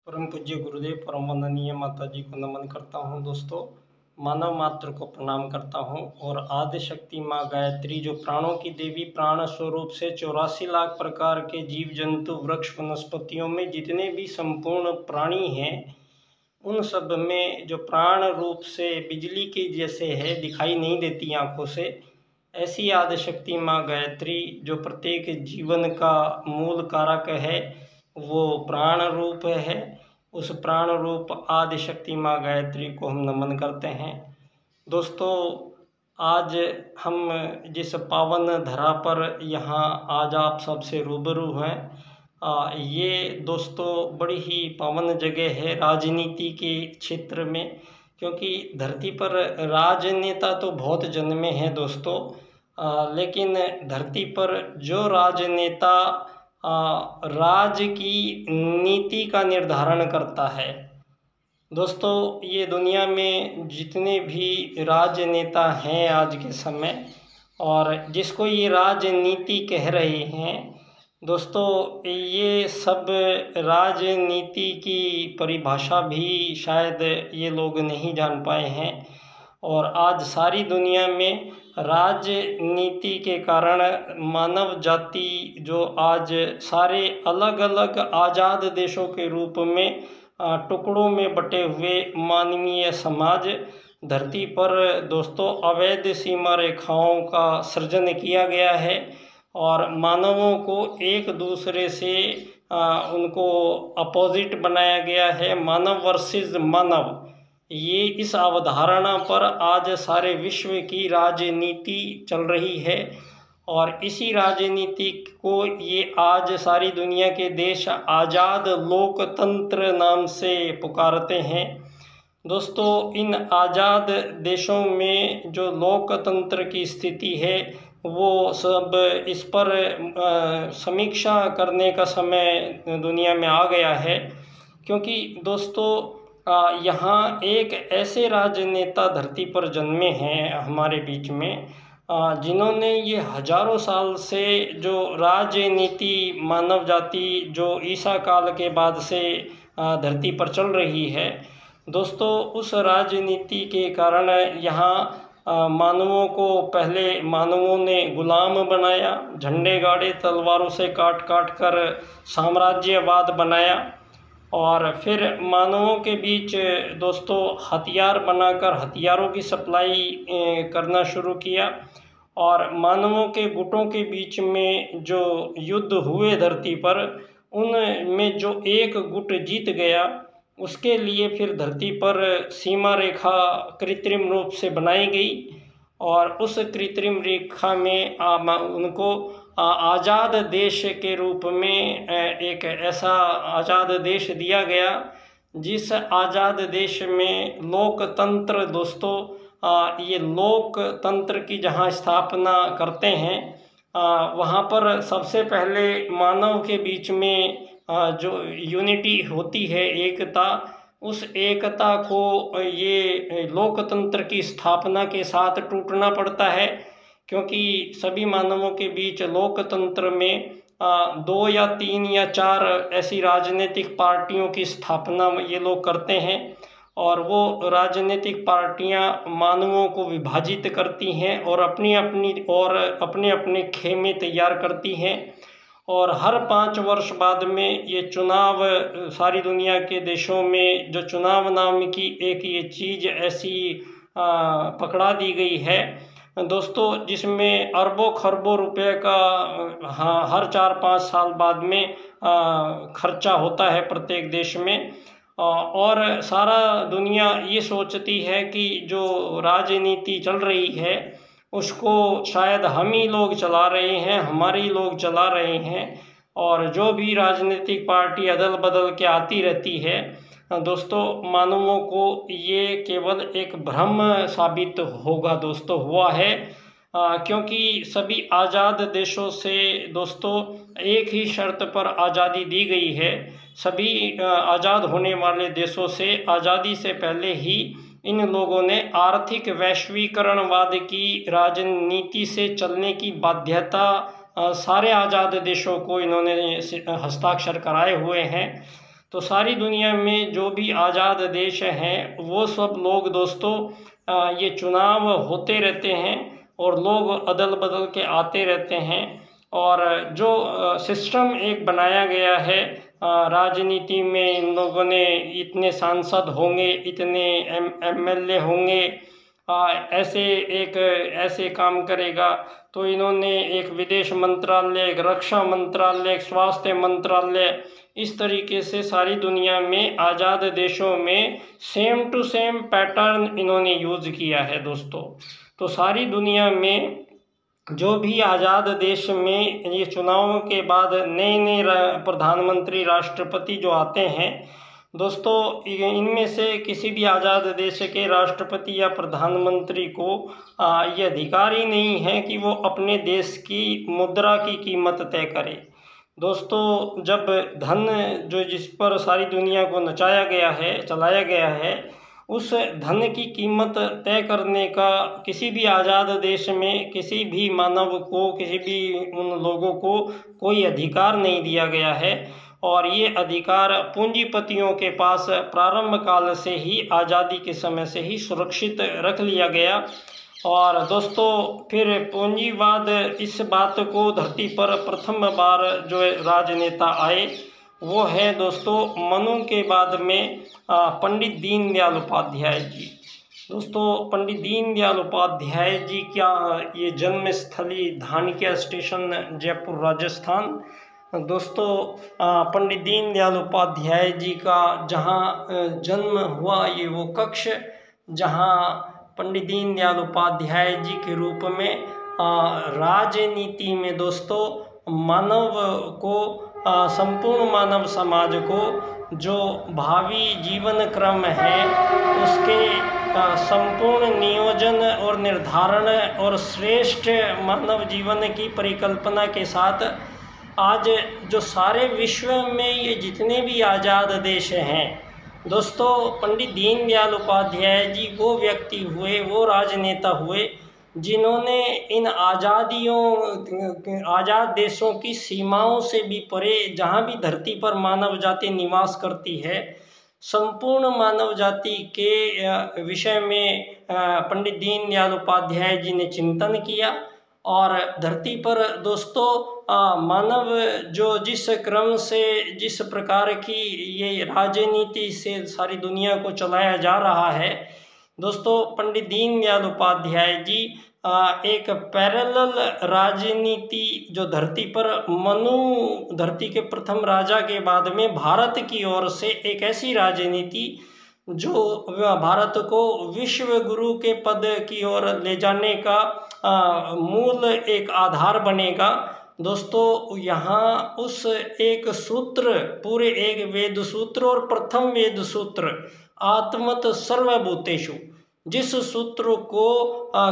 परम पूज्य गुरुदेव परम वंदनीय माता जी को नमन करता हूँ। दोस्तों, मानव मात्र को प्रणाम करता हूँ और आदि शक्ति माँ गायत्री जो प्राणों की देवी प्राण स्वरूप से 84 लाख प्रकार के जीव जंतु वृक्ष वनस्पतियों में जितने भी संपूर्ण प्राणी हैं उन सब में जो प्राण रूप से बिजली के जैसे है, दिखाई नहीं देती आँखों से, ऐसी आदि शक्ति माँ गायत्री जो प्रत्येक जीवन का मूल कारक है, वो प्राण रूप है। उस प्राण रूप आदि शक्ति माँ गायत्री को हम नमन करते हैं। दोस्तों, आज हम जिस पावन धरा पर यहाँ आज आप सबसे रूबरू हैं, ये दोस्तों बड़ी ही पावन जगह है राजनीति के क्षेत्र में, क्योंकि धरती पर राजनेता तो बहुत जन्मे हैं दोस्तों, लेकिन धरती पर जो राजनेता राज की नीति का निर्धारण करता है। दोस्तों, ये दुनिया में जितने भी राजनेता हैं आज के समय और जिसको ये राजनीति कह रहे हैं, दोस्तों ये सब राजनीति की परिभाषा भी शायद ये लोग नहीं जान पाए हैं। और आज सारी दुनिया में राजनीति के कारण मानव जाति जो आज सारे अलग अलग आज़ाद देशों के रूप में टुकड़ों में बटे हुए मानवीय समाज धरती पर दोस्तों अवैध सीमा रेखाओं का सृजन किया गया है और मानवों को एक दूसरे से उनको अपोजिट बनाया गया है। मानव वर्सेस मानव, ये इस अवधारणा पर आज सारे विश्व की राजनीति चल रही है और इसी राजनीति को ये आज सारी दुनिया के देश आज़ाद लोकतंत्र नाम से पुकारते हैं। दोस्तों, इन आज़ाद देशों में जो लोकतंत्र की स्थिति है वो सब इस पर समीक्षा करने का समय दुनिया में आ गया है, क्योंकि दोस्तों यहाँ एक ऐसे राजनेता धरती पर जन्मे हैं हमारे बीच में, जिन्होंने ये हजारों साल से जो राजनीति मानव जाति जो ईसा काल के बाद से धरती पर चल रही है, दोस्तों उस राजनीति के कारण यहाँ मानवों को पहले मानवों ने गुलाम बनाया, झंडे गाड़े, तलवारों से काट काट कर साम्राज्यवाद बनाया और फिर मानवों के बीच दोस्तों हथियार बनाकर हथियारों की सप्लाई करना शुरू किया और मानवों के गुटों के बीच में जो युद्ध हुए धरती पर, उनमें जो एक गुट जीत गया उसके लिए फिर धरती पर सीमा रेखा कृत्रिम रूप से बनाई गई और उस कृत्रिम रेखा में उनको आज़ाद देश के रूप में एक ऐसा आज़ाद देश दिया गया जिस आज़ाद देश में लोकतंत्र दोस्तों ये लोकतंत्र की जहाँ स्थापना करते हैं वहाँ पर सबसे पहले मानव के बीच में जो यूनिटी होती है, एकता, उस एकता को ये लोकतंत्र की स्थापना के साथ टूटना पड़ता है, क्योंकि सभी मानवों के बीच लोकतंत्र में 2 या 3 या 4 ऐसी राजनीतिक पार्टियों की स्थापना ये लोग करते हैं और वो राजनीतिक पार्टियां मानवों को विभाजित करती हैं और अपने अपने खेमे तैयार करती हैं और हर 5 वर्ष बाद में ये चुनाव सारी दुनिया के देशों में जो चुनाव नाम की एक ये चीज़ ऐसी पकड़ा दी गई है दोस्तों, जिसमें अरबों खरबों रुपए का हर 4-5 साल बाद में खर्चा होता है प्रत्येक देश में और सारा दुनिया ये सोचती है कि जो राजनीति चल रही है उसको शायद हम ही लोग चला रहे हैं, हमारे ही लोग चला रहे हैं और जो भी राजनीतिक पार्टी अदल बदल के आती रहती है दोस्तों, मानवों को ये केवल एक भ्रम साबित होगा दोस्तों, हुआ है क्योंकि सभी आज़ाद देशों से दोस्तों एक ही शर्त पर आज़ादी दी गई है। सभी आज़ाद होने वाले देशों से आज़ादी से पहले ही इन लोगों ने आर्थिक वैश्वीकरणवाद की राजनीति से चलने की बाध्यता सारे आज़ाद देशों को इन्होंने हस्ताक्षर कराए हुए हैं। तो सारी दुनिया में जो भी आज़ाद देश हैं वो सब लोग दोस्तों ये चुनाव होते रहते हैं और लोग अदल बदल के आते रहते हैं। और जो सिस्टम एक बनाया गया है राजनीति में, इन लोगों ने इतने सांसद होंगे, इतने एमएलए होंगे, ऐसे काम करेगा। तो इन्होंने एक विदेश मंत्रालय, एक रक्षा मंत्रालय, एक स्वास्थ्य मंत्रालय, इस तरीके से सारी दुनिया में आज़ाद देशों में सेम टू सेम पैटर्न इन्होंने यूज़ किया है दोस्तों। तो सारी दुनिया में जो भी आज़ाद देश में ये चुनावों के बाद नए नए प्रधानमंत्री, राष्ट्रपति जो आते हैं दोस्तों, इनमें से किसी भी आज़ाद देश के राष्ट्रपति या प्रधानमंत्री को ये अधिकार ही नहीं है कि वो अपने देश की मुद्रा की कीमत तय करे। दोस्तों, जब धन जो जिस पर सारी दुनिया को नचाया गया है, चलाया गया है, उस धन की कीमत तय करने का किसी भी आज़ाद देश में किसी भी मानव को, किसी भी उन लोगों को कोई अधिकार नहीं दिया गया है। और ये अधिकार पूंजीपतियों के पास प्रारंभ काल से ही, आज़ादी के समय से ही सुरक्षित रख लिया गया। और दोस्तों, फिर पूंजीवाद, इस बात को धरती पर प्रथम बार जो राजनेता आए वो है दोस्तों मनु के बाद में पंडित दीनदयाल उपाध्याय जी। दोस्तों, पंडित दीनदयाल उपाध्याय जी क्या ये जन्म स्थली धानक्या स्टेशन, जयपुर, राजस्थान। दोस्तों, पंडित दीनदयाल उपाध्याय जी का जहाँ जन्म हुआ, ये वो कक्ष जहाँ पंडित दीनदयाल उपाध्याय जी के रूप में राजनीति में दोस्तों मानव को, संपूर्ण मानव समाज को जो भावी जीवन क्रम है उसके संपूर्ण नियोजन और निर्धारण और श्रेष्ठ मानव जीवन की परिकल्पना के साथ आज जो सारे विश्व में ये जितने भी आज़ाद देश हैं दोस्तों, पंडित दीनदयाल उपाध्याय जी वो व्यक्ति हुए, वो राजनेता हुए जिन्होंने इन आज़ाद देशों की सीमाओं से भी परे, जहाँ भी धरती पर मानव जाति निवास करती है, संपूर्ण मानव जाति के विषय में पंडित दीनदयाल उपाध्याय जी ने चिंतन किया। और धरती पर दोस्तों मानव जो जिस क्रम से, जिस प्रकार की ये राजनीति से सारी दुनिया को चलाया जा रहा है दोस्तों, पंडित दीनदयाल उपाध्याय जी एक पैरेलल राजनीति जो धरती पर मनु, धरती के प्रथम राजा के बाद में भारत की ओर से एक ऐसी राजनीति जो भारत को विश्व गुरु के पद की ओर ले जाने का मूल एक आधार बनेगा। दोस्तों, यहाँ उस एक सूत्र, पूरे एक वेद सूत्र और प्रथम वेद सूत्र आत्मत सर्वभूतेषु, जिस सूत्र को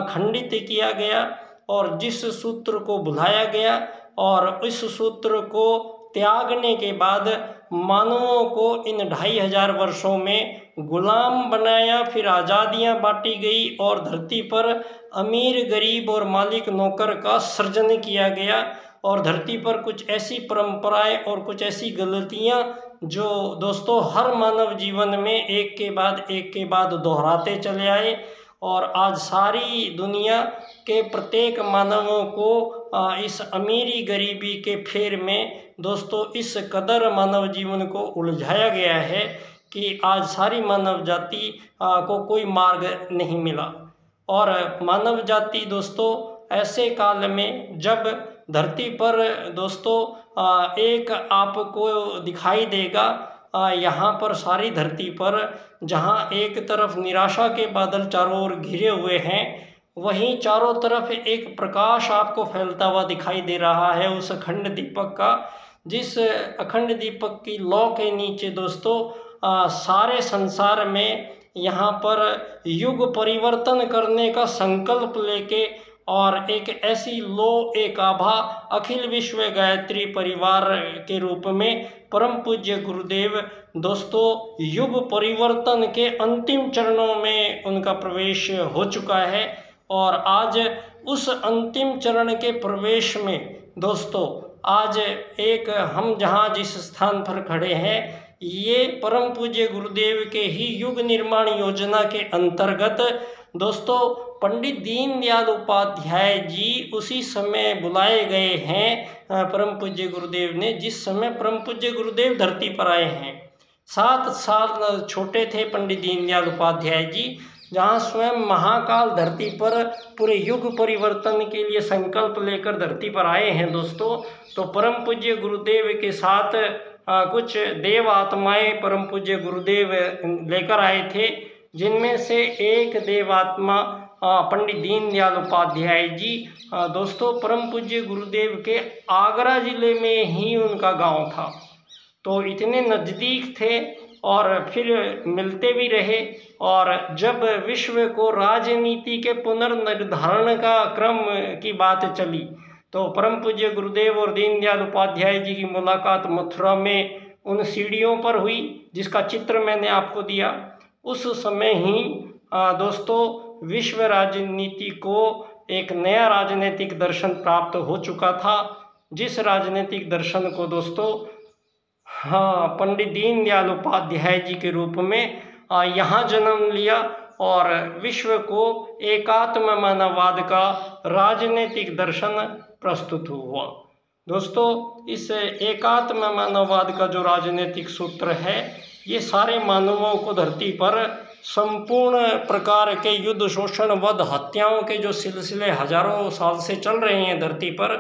खंडित किया गया और जिस सूत्र को भुलाया गया और इस सूत्र को त्यागने के बाद मानवों को इन 2500 वर्षों में गुलाम बनाया, फिर आज़ादियाँ बांटी गई और धरती पर अमीर, गरीब और मालिक, नौकर का सृजन किया गया। और धरती पर कुछ ऐसी परंपराएं और कुछ ऐसी गलतियां जो दोस्तों हर मानव जीवन में एक के बाद दोहराते चले आए और आज सारी दुनिया के प्रत्येक मानवों को इस अमीरी गरीबी के फेर में दोस्तों इस कदर मानव जीवन को उलझाया गया है कि आज सारी मानव जाति को कोई मार्ग नहीं मिला। और मानव जाति दोस्तों ऐसे काल में जब धरती पर दोस्तों एक आपको दिखाई देगा, यहाँ पर सारी धरती पर जहाँ एक तरफ निराशा के बादल चारों ओर घिरे हुए हैं, वहीं चारों तरफ एक प्रकाश आपको फैलता हुआ दिखाई दे रहा है उस अखंड दीपक का, जिस अखंड दीपक की लौ के नीचे दोस्तों सारे संसार में यहाँ पर युग परिवर्तन करने का संकल्प लेके और एक ऐसी लो, एक आभा अखिल विश्व गायत्री परिवार के रूप में परम पूज्य गुरुदेव दोस्तों युग परिवर्तन के अंतिम चरणों में उनका प्रवेश हो चुका है। और आज उस अंतिम चरण के प्रवेश में दोस्तों आज एक हम जहाँ जिस स्थान पर खड़े हैं, ये परम पूज्य गुरुदेव के ही युग निर्माण योजना के अंतर्गत दोस्तों पंडित दीनदयाल उपाध्याय जी उसी समय बुलाए गए हैं परम पूज्य गुरुदेव ने, जिस समय परम पूज्य गुरुदेव धरती पर आए हैं। 7 साल छोटे थे पंडित दीनदयाल उपाध्याय जी, जहाँ स्वयं महाकाल धरती पर पूरे युग परिवर्तन के लिए संकल्प लेकर धरती पर आए हैं दोस्तों। तो परम पूज्य गुरुदेव के साथ कुछ देव आत्माएं परम पूज्य गुरुदेव लेकर आए थे, जिनमें से एक देवात्मा पंडित दीनदयाल उपाध्याय जी दोस्तों परम पूज्य गुरुदेव के आगरा जिले में ही उनका गांव था। तो इतने नज़दीक थे और फिर मिलते भी रहे। और जब विश्व को राजनीति के पुनर्निर्धारण का क्रम की बात चली तो परम पूज्य गुरुदेव और दीनदयाल उपाध्याय जी की मुलाकात मथुरा में उन सीढ़ियों पर हुई, जिसका चित्र मैंने आपको दिया। उस समय ही दोस्तों विश्व राजनीति को एक नया राजनीतिक दर्शन प्राप्त हो चुका था, जिस राजनीतिक दर्शन को दोस्तों पंडित दीनदयाल उपाध्याय जी के रूप में यहाँ जन्म लिया और विश्व को एकात्म मानववाद का राजनीतिक दर्शन प्रस्तुत हुआ। दोस्तों इस एकात्म मानववाद का जो राजनीतिक सूत्र है, ये सारे मानवों को धरती पर संपूर्ण प्रकार के युद्ध, शोषण, वध, हत्याओं के जो सिलसिले हजारों साल से चल रहे हैं धरती पर,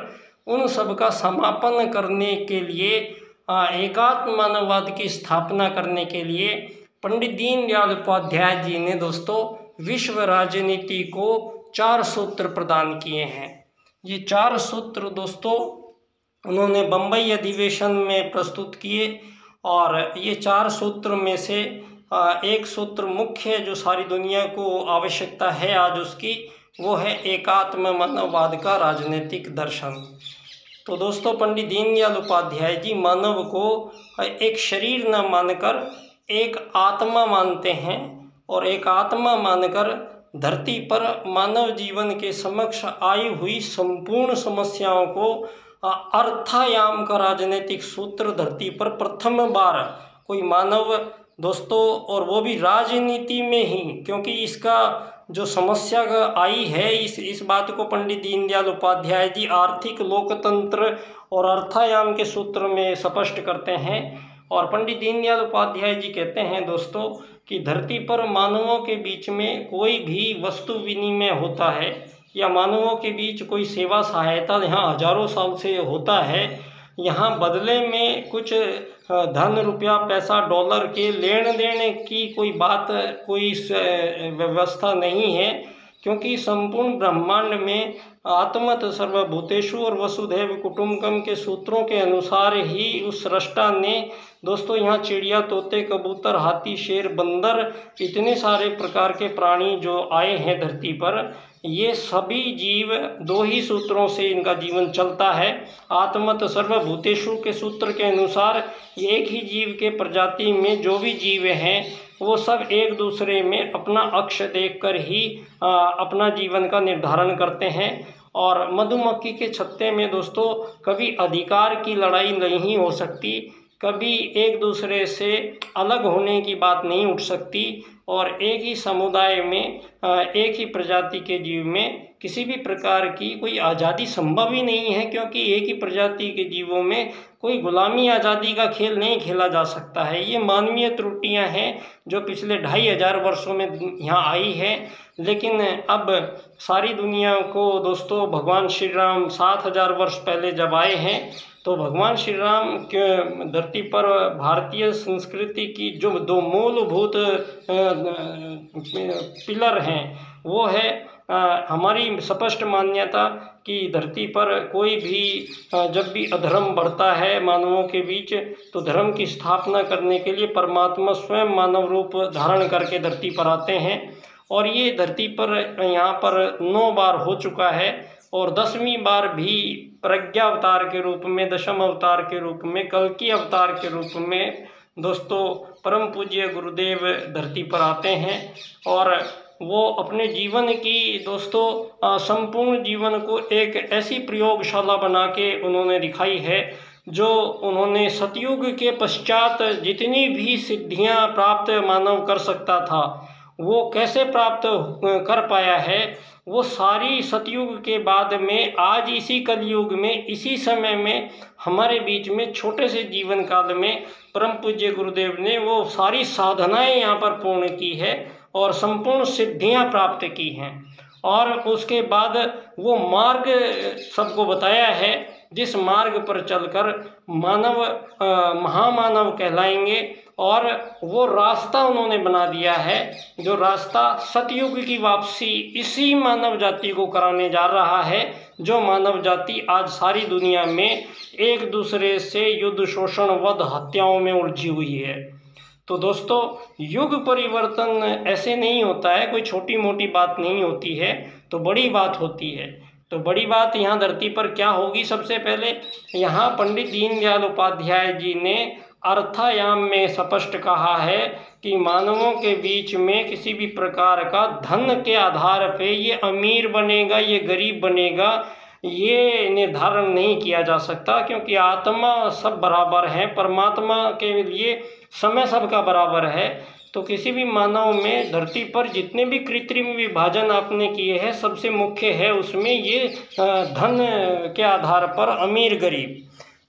उन सब का समापन करने के लिए, एकात्म मानववाद की स्थापना करने के लिए पंडित दीनदयाल उपाध्याय जी ने दोस्तों विश्व राजनीति को 4 सूत्र प्रदान किए हैं। ये 4 सूत्र दोस्तों उन्होंने बम्बई अधिवेशन में प्रस्तुत किए और ये 4 सूत्र में से एक सूत्र मुख्य जो सारी दुनिया को आवश्यकता है आज उसकी, वो है एकात्म मानववाद का राजनीतिक दर्शन। तो दोस्तों पंडित दीनदयाल उपाध्याय जी मानव को एक शरीर न मानकर एक आत्मा मानते हैं और एक आत्मा मानकर धरती पर मानव जीवन के समक्ष आई हुई संपूर्ण समस्याओं को अर्थायाम का राजनीतिक सूत्र धरती पर प्रथम बार कोई मानव दोस्तों, और वो भी राजनीति में ही, क्योंकि इसका जो समस्या आई है इस बात को पंडित दीनदयाल उपाध्याय जी आर्थिक लोकतंत्र और अर्थायाम के सूत्र में स्पष्ट करते हैं। और पंडित दीनदयाल उपाध्याय जी कहते हैं दोस्तों कि धरती पर मानवों के बीच में कोई भी वस्तु विनिमय होता है या मानवों के बीच कोई सेवा सहायता यहाँ हजारों साल से होता है, यहाँ बदले में कुछ धन, रुपया, पैसा, डॉलर के लेन देन की कोई बात, कोई व्यवस्था नहीं है, क्योंकि संपूर्ण ब्रह्मांड में आत्मत सर्वभूतेषु और वसुधैव कुटुंबकम के सूत्रों के अनुसार ही उस सृष्टा ने दोस्तों यहाँ चिड़िया, तोते, कबूतर, हाथी, शेर, बंदर, इतने सारे प्रकार के प्राणी जो आए हैं धरती पर, ये सभी जीव 2 ही सूत्रों से इनका जीवन चलता है। आत्मत सर्वभूतेषु के सूत्र के अनुसार एक ही जीव के प्रजाति में जो भी जीव हैं वो सब एक दूसरे में अपना अक्ष देखकर ही अपना जीवन का निर्धारण करते हैं। और मधुमक्खी के छत्ते में दोस्तों कभी अधिकार की लड़ाई नहीं हो सकती, कभी एक दूसरे से अलग होने की बात नहीं उठ सकती, और एक ही समुदाय में एक ही प्रजाति के जीव में किसी भी प्रकार की कोई आज़ादी संभव ही नहीं है, क्योंकि एक ही प्रजाति के जीवों में कोई गुलामी आज़ादी का खेल नहीं खेला जा सकता है। ये मानवीय त्रुटियां हैं जो पिछले 2500 वर्षों में यहाँ आई है। लेकिन अब सारी दुनिया को दोस्तों भगवान श्री राम 7000 वर्ष पहले जब आए हैं, तो भगवान श्री राम के धरती पर भारतीय संस्कृति की जो 2 मूलभूत पिलर हैं, वो है हमारी स्पष्ट मान्यता कि धरती पर कोई भी जब भी अधर्म बढ़ता है मानवों के बीच, तो धर्म की स्थापना करने के लिए परमात्मा स्वयं मानव रूप धारण करके धरती पर आते हैं। और ये धरती पर यहाँ पर 9 बार हो चुका है, और 10वीं बार भी प्रज्ञा अवतार के रूप में, दशम अवतार के रूप में, कल्कि अवतार के रूप में दोस्तों परम पूज्य गुरुदेव धरती पर आते हैं। और वो अपने जीवन की दोस्तों संपूर्ण जीवन को एक ऐसी प्रयोगशाला बना के उन्होंने दिखाई है जो उन्होंने सतयुग के पश्चात जितनी भी सिद्धियां प्राप्त मानव कर सकता था वो कैसे प्राप्त कर पाया है, वो सारी सतयुग के बाद में आज इसी कलयुग में इसी समय में हमारे बीच में छोटे से जीवन काल में परम पूज्य गुरुदेव ने वो सारी साधनाएं यहाँ पर पूर्ण की है और संपूर्ण सिद्धियां प्राप्त की हैं। और उसके बाद वो मार्ग सबको बताया है जिस मार्ग पर चलकर मानव महामानव कहलाएंगे। और वो रास्ता उन्होंने बना दिया है जो रास्ता सतयुग की वापसी इसी मानव जाति को कराने जा रहा है, जो मानव जाति आज सारी दुनिया में एक दूसरे से युद्ध, शोषण, वध, हत्याओं में उलझी हुई है। तो दोस्तों, युग परिवर्तन ऐसे नहीं होता है, कोई छोटी मोटी बात नहीं होती है, तो बड़ी बात होती है। तो बड़ी बात यहाँ धरती पर क्या होगी? सबसे पहले यहाँ पंडित दीनदयाल उपाध्याय जी ने अर्थायाम में स्पष्ट कहा है कि मानवों के बीच में किसी भी प्रकार का धन के आधार पे ये अमीर बनेगा, ये गरीब बनेगा, ये निर्धारण नहीं किया जा सकता, क्योंकि आत्मा सब बराबर है, परमात्मा के लिए समय सबका बराबर है। तो किसी भी मानव में धरती पर जितने भी कृत्रिम विभाजन आपने किए हैं, सबसे मुख्य है उसमें ये धन के आधार पर अमीर गरीब।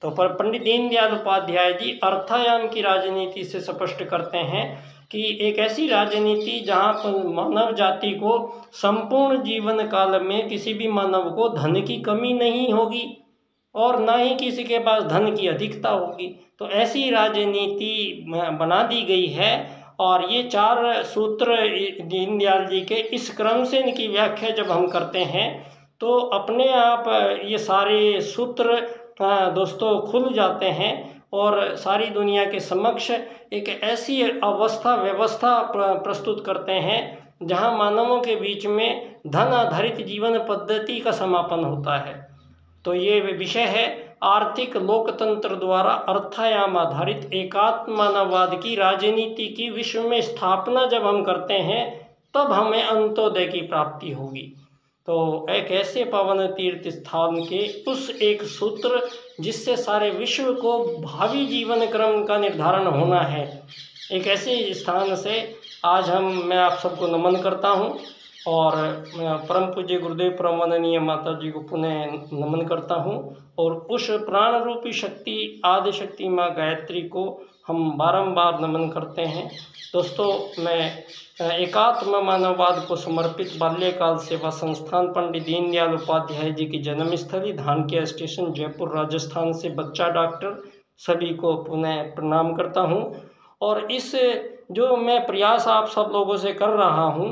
तो पर पंडित दीनदयाल उपाध्याय जी अर्थायाम की राजनीति से स्पष्ट करते हैं कि एक ऐसी राजनीति जहाँ पर मानव जाति को संपूर्ण जीवन काल में किसी भी मानव को धन की कमी नहीं होगी और ना ही किसी के पास धन की अधिकता होगी। तो ऐसी राजनीति बना दी गई है। और ये 4 सूत्र दीनदयाल जी के इस क्रम से इनकी व्याख्या जब हम करते हैं तो अपने आप ये सारे सूत्र दोस्तों खुल जाते हैं और सारी दुनिया के समक्ष एक ऐसी व्यवस्था प्रस्तुत करते हैं जहां मानवों के बीच में धन आधारित जीवन पद्धति का समापन होता है। तो ये विषय है आर्थिक लोकतंत्र द्वारा अर्थायाम आधारित एकात्म मानववाद की राजनीति की विश्व में स्थापना जब हम करते हैं तब हमें अंत्योदय की प्राप्ति होगी। तो एक ऐसे पावन तीर्थ स्थान के उस एक सूत्र जिससे सारे विश्व को भावी जीवन क्रम का निर्धारण होना है, एक ऐसे स्थान से आज मैं आप सबको नमन करता हूं और परम पूज्य गुरुदेव परम वंदनीय माता जी को पुनः नमन करता हूं। और उस प्राण रूपी शक्ति आदि शक्ति माँ गायत्री को हम बारंबार नमन करते हैं। दोस्तों, मैं एकात्म मानववाद को समर्पित बाल्यकाल सेवा संस्थान पंडित दीनदयाल उपाध्याय जी की जन्मस्थली धानक्या स्टेशन जयपुर राजस्थान से बच्चा डॉक्टर सभी को पुनः प्रणाम करता हूं। और इस जो मैं प्रयास आप सब लोगों से कर रहा हूं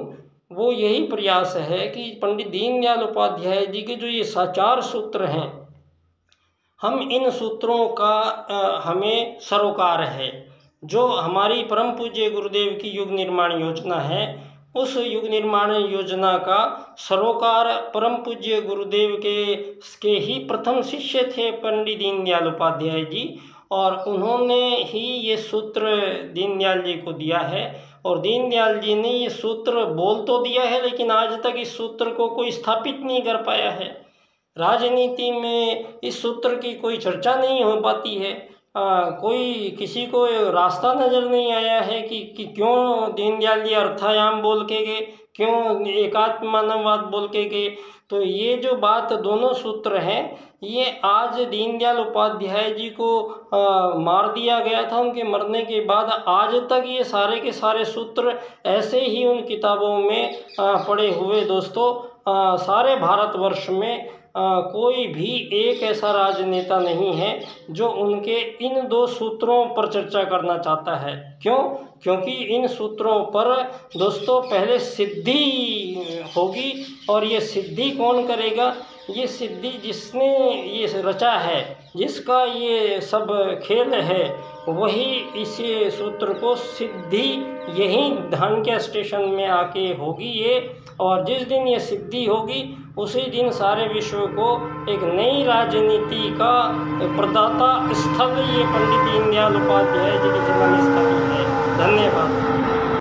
वो यही प्रयास है कि पंडित दीनदयाल उपाध्याय जी के जो ये 4 सूत्र हैं, हम इन सूत्रों का हमें सरोकार है। जो हमारी परम पूज्य गुरुदेव की युग निर्माण योजना है, उस युग निर्माण योजना का सरोकार परम पूज्य गुरुदेव के ही प्रथम शिष्य थे पंडित दीनदयाल उपाध्याय जी, और उन्होंने ही ये सूत्र दीनदयाल जी को दिया है। और दीनदयाल जी ने ये सूत्र बोल तो दिया है, लेकिन आज तक इस सूत्र को कोई स्थापित नहीं कर पाया है। राजनीति में इस सूत्र की कोई चर्चा नहीं हो पाती है। कोई किसी को रास्ता नज़र नहीं आया है कि क्यों दीनदयाल जी अर्थायाम बोल के गए, क्यों एकात्म मानववाद बोल के गए। तो ये जो बात दोनों सूत्र हैं, ये आज दीनदयाल उपाध्याय जी को मार दिया गया था। उनके मरने के बाद आज तक ये सारे के सारे सूत्र ऐसे ही उन किताबों में पड़े हुए दोस्तों सारे भारतवर्ष में कोई भी एक ऐसा राजनेता नहीं है जो उनके इन 2 सूत्रों पर चर्चा करना चाहता है। क्यों? क्योंकि इन सूत्रों पर दोस्तों पहले सिद्धि होगी, और ये सिद्धि कौन करेगा? ये सिद्धि जिसने ये रचा है, जिसका ये सब खेल है, वही इसी सूत्र को सिद्धि यहीं धानक्या स्टेशन में आके होगी ये। और जिस दिन ये सिद्धि होगी उसी दिन सारे विश्व को एक नई राजनीति का प्रदाता स्थल ये पंडित दीनदयाल उपाध्याय जी की जन्मस्थली है। धन्यवाद।